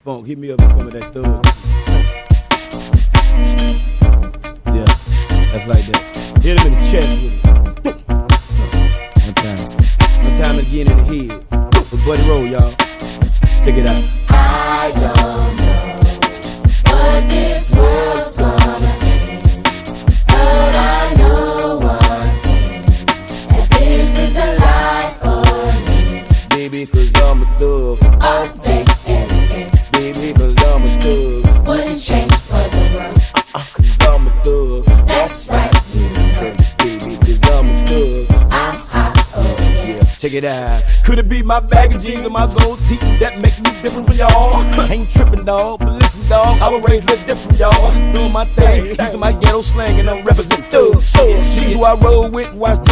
Funk, hit me up with some of that thug. Yeah, that's like that. Hit him in the chest with it. One time again in the head. With Buddy Roll, y'all. Check it out. I don't know what this world's gonna be, but I know one thing, that this is the life for me. Baby, cause I'm a thug. All day, every day, Baby, cause I'm a thug. wouldn't change for the world. Cause I'm a thug. That's right, you know, Baby, cause I'm a thug. I'm hot, oh yeah. Check it out. Could it be my bag of jeans and my gold teeth that make me different from y'all? Ain't tripping, dog, but listen, dog, I was raised a little different, y'all. Doing my thing, using my ghetto slang, and I'm representing thug. She's who I roll with, watch them